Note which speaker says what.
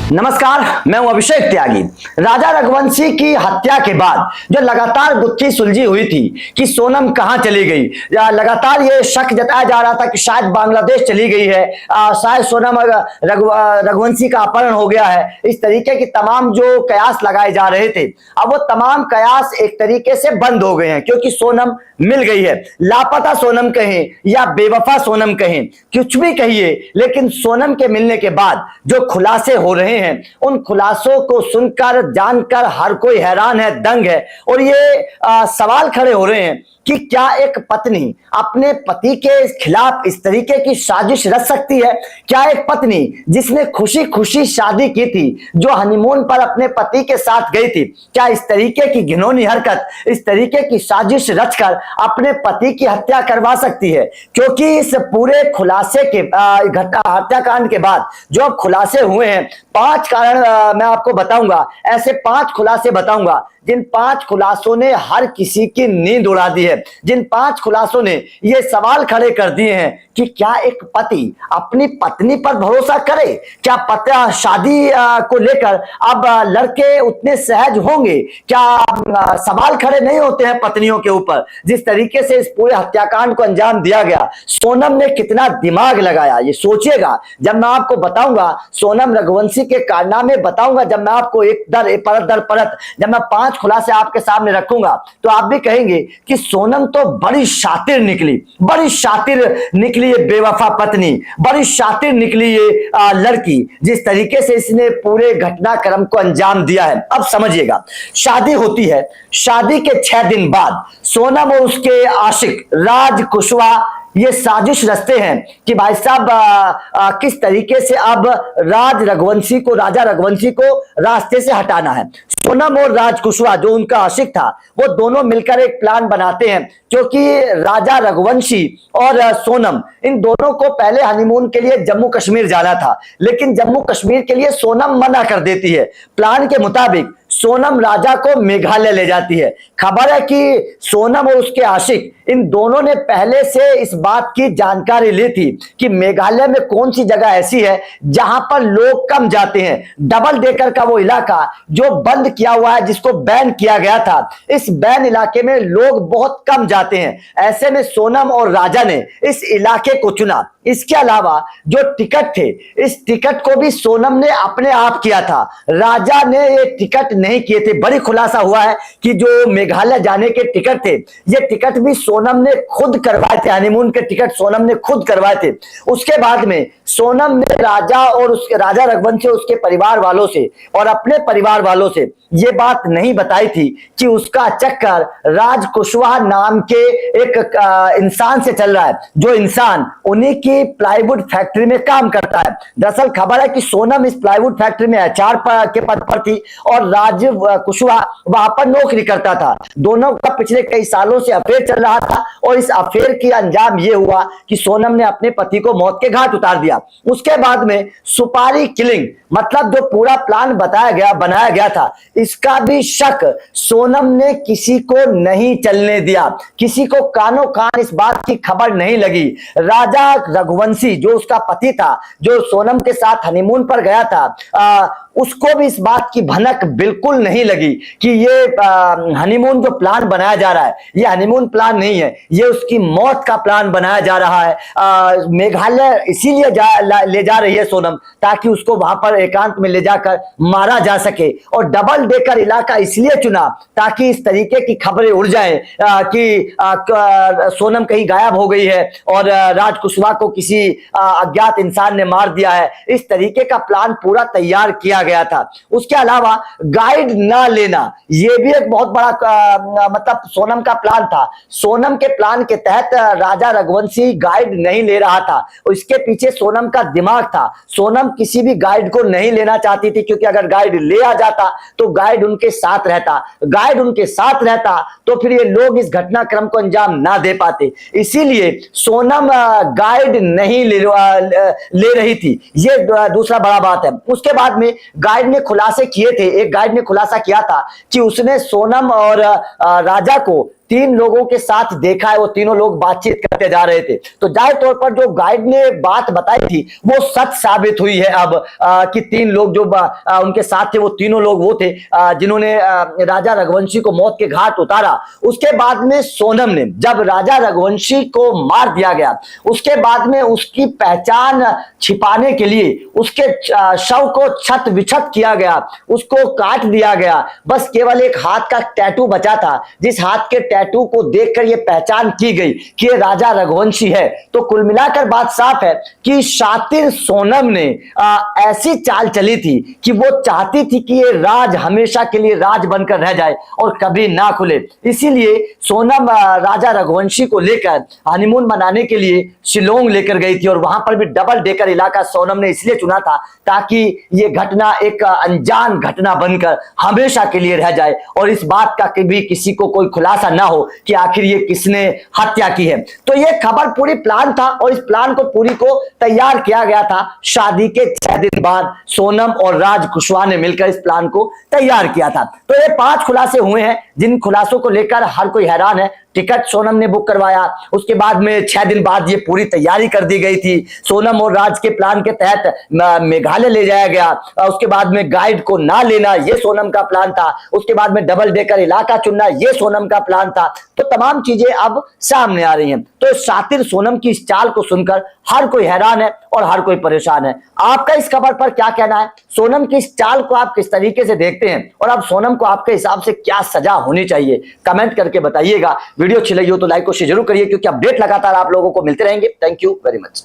Speaker 1: नमस्कार, मैं हूं अभिषेक त्यागी। राजा रघुवंशी की हत्या के बाद जो लगातार गुत्थी सुलझी हुई थी कि सोनम कहां चली गई, लगातार ये शक जताया जा रहा था कि शायद बांग्लादेश चली गई है, शायद सोनम रघुवंशी का अपहरण हो गया है। इस तरीके की तमाम जो कयास लगाए जा रहे थे, अब वो तमाम कयास एक तरीके से बंद हो गए हैं क्योंकि सोनम मिल गई है। लापता सोनम कहें या बेवफा सोनम कहें, कुछ भी कहिए, लेकिन सोनम के मिलने के बाद जो खुलासे हो रहे हैं, उन खुलासों को सुनकर जानकर हर कोई हैरान है, दंग है। और ये सवाल खड़े हो रहे हैं कि क्या एक पत्नी अपने पति के खिलाफ इस तरीके की साजिश रच सकती है? क्या एक पत्नी जिसने खुशी खुशी शादी की थी, जो हनीमून पर अपने पति के साथ गई थी, क्या इस तरीके की घिनौनी हरकत, इस तरीके की साजिश रचकर अपने पति की हत्या करवा सकती है? क्योंकि इस पूरे खुलासे के हत्याकांड के बाद जो अब खुलासे हुए हैं, 5 कारण मैं आपको बताऊंगा, ऐसे 5 खुलासे बताऊंगा जिन 5 खुलासों ने हर किसी की नींद उड़ा दी है, जिन 5 खुलासों ने ये सवाल खड़े कर दिए हैं कि क्या एक पति अपनी पत्नी पर भरोसा करे? क्या पति शादी को लेकर अब लड़के उतने सहज होंगे? क्या सवाल खड़े नहीं होते हैं पत्नियों के ऊपर? जिस तरीके से इस पूरे हत्याकांड को अंजाम दिया गया, सोनम ने कितना दिमाग लगाया, ये सोचिएगा। जब मैं आपको बताऊंगा सोनम रघुवंशी के कारनामे बताऊंगा, जब मैं आपको एक दर परत जब मैं 5 खुलासे आपके सामने रखूंगा, तो आप भी कहेंगे कि सोनम तो बड़ी शातिर निकली, बड़ी शातिर निकली ये बेवफा पत्नी, बड़ी शातिर निकली ये लड़की, जिस तरीके से इसने पूरे घटनाक्रम को अंजाम दिया है। अब समझिएगा, शादी होती है, शादी के 6 दिन बाद सोनम और उसके आशिक राज कुशवाहा ये साजिश रचते हैं कि भाई साहब किस तरीके से अब राजा रघुवंशी को रास्ते से हटाना है। सोनम और राज कुशवाहा जो उनका आशिक था, वो दोनों मिलकर एक प्लान बनाते हैं, क्योंकि राजा रघुवंशी और सोनम इन दोनों को पहले हनीमून के लिए जम्मू कश्मीर जाना था, लेकिन जम्मू कश्मीर के लिए सोनम मना कर देती है। प्लान के मुताबिक सोनम राजा को मेघालय ले जाती है। खबर है कि सोनम और उसके आशिक इन दोनों ने पहले से इस बात की जानकारी ली थी कि मेघालय में कौन सी जगह ऐसी है जहां पर लोग कम जाते हैं। डबल डेकर का वो इलाका जो बंद किया हुआ है, जिसको बैन किया गया था, इस बैन इलाके में लोग बहुत कम जाते हैं। ऐसे में सोनम और राजा ने इस इलाके को चुना। इसके अलावा जो टिकट थे, इस टिकट को भी सोनम ने अपने आप किया था, राजा ने ये टिकट नहीं किए थे। बड़ी खुलासा हुआ है कि जो मेघालय जाने के टिकट थे, ये टिकट भी सोनम ने खुद करवाए थे, हनीमून के टिकट सोनम ने खुद करवाए थे। उसके बाद में सोनम ने राजा रघुवंशी उसके परिवार वालों से और अपने परिवार वालों से ये बात नहीं बताई थी कि उसका चक्कर राज कुशवाहा नाम के एक इंसान से चल रहा है, जो इंसान उन्हीं की प्लाईवुड फैक्ट्री में काम करता है। दरअसल खबर है कि सोनम इस प्लाईवुड फैक्ट्री में एचआर के पद पर थी और राज कुशवाहा वहां पर नौकरी करता था। दोनों का पिछले कई सालों से अफेयर चल रहा था और इस अफेयर की अंजाम यह हुआ कि सोनम ने अपने पति को मौत के घाट उतार दिया। उसके बाद में सुपारी किलिंग, मतलब जो पूरा प्लान बनाया गया था, इसका भी शक सोनम ने किसी को नहीं चलने दिया। किसी को कानों कान इस बात की खबर नहीं लगी। राजा रघुवंशी जो उसका पति था, जो सोनम के साथ हनीमून पर गया था, उसको भी इस बात की भनक बिल्कुल नहीं लगी कि ये हनीमून जो प्लान बनाया जा रहा है, ये हनीमून प्लान नहीं है, ये उसकी मौत का प्लान बनाया जा रहा है। मेघालय इसीलिए ले जा रही है सोनम, ताकि उसको वहां पर एकांत में ले जाकर मारा जा सके। और डबल डेकर इलाका इसलिए चुना ताकि इस तरीके की खबरें उड़ जाए कि सोनम कहीं गायब हो गई है और राज कुशवाहा को किसी अज्ञात इंसान ने मार दिया है। इस तरीके का प्लान पूरा तैयार किया गया था। उसके अलावा गाइड ना लेना, यह भी एक बहुत बड़ा मतलब सोनम का प्लान था। सोनम के प्लान के तहत राजा रघुवंशी गाइड नहीं ले रहा था, इसके पीछे सोनम का दिमाग था। सोनम किसी भी गाइड को नहीं लेना चाहती थी, क्योंकि अगर गाइड ले आ जाता तो गाइड उनके साथ रहता तो फिर ये लोग इस घटनाक्रम को अंजाम ना दे पाते। इसीलिए सोनम गाइड नहीं ले रही थी, ये दूसरा बड़ा बात है। उसके बाद में गाइड ने खुलासे किए थे, एक गाइड ने खुलासा किया था कि उसने सोनम और राजा को तीन लोगों के साथ देखा है, वो तीनों लोग बातचीत करते जा रहे थे। तो जाहिर तौर पर जो गाइड ने बात बताई थी वो सच साबित हुई है अब, कि तीन लोग जो उनके साथ थे वो तीनों लोग वो थे जिन्होंने राजा रघुवंशी को मौत के घाट उतारा। उसके बाद में सोनम ने, जब राजा रघुवंशी को मार दिया गया, उसके बाद में उसकी पहचान छिपाने के लिए उसके शव को छत विछत किया गया, उसको काट दिया गया। बस केवल एक हाथ का टैटू बचा था, जिस हाथ के टैटू को देखकर यह पहचान की गई कि ये राजा रघुवंशी है। तो कुल मिलाकर बात साफ है कि शातिर सोनम ने ऐसी चाल चली थी कि वो चाहती थी कि ये राज हमेशा के लिए राज बनकर रह जाए और कभी ना खुले। इसीलिए सोनम राजा रघुवंशी को लेकर हनीमून मनाने के लिए शिलोंग लेकर गई थी, और वहां पर भी डबल डेकर इलाका सोनम ने इसलिए चुना था ताकि ये घटना एक अनजान घटना बनकर हमेशा के लिए रह जाए और इस बात का कभी किसी को कोई खुलासा ना हो कि आखिर ये किसने हत्या की है। तो ये खबर पूरी प्लान था और इस प्लान को पूरी को तैयार किया गया था। शादी के 6 दिन बाद सोनम और राज कुशवाहा ने मिलकर इस प्लान को तैयार किया था। तो ये 5 खुलासे हुए हैं, जिन खुलासों को लेकर हर कोई हैरान है। टिकट सोनम ने बुक करवाया, उसके बाद में 6 दिन बाद ये पूरी तैयारी कर दी गई थी। सोनम और राज के प्लान के तहत मेघालय ले जाया गया, उसके बाद में गाइड को ना लेना ये सोनम का प्लान था, उसके बाद में डबल डेकर इलाका चुनना ये सोनम का प्लान था। तो तमाम चीजें अब सामने आ रही हैं। तो शातिर सोनम की इस चाल को सुनकर हर कोई हैरान है और हर कोई परेशान है। आपका इस खबर पर क्या कहना है? सोनम की इस चाल को आप किस तरीके से देखते हैं और अब सोनम को आपके हिसाब से क्या सजा होनी चाहिए? कमेंट करके बताइएगा। वीडियो अच्छी लगी हो तो लाइक और शेयर जरूर करिए, क्योंकि अपडेट लगातार आप लोगों को मिलते रहेंगे। Thank you very much.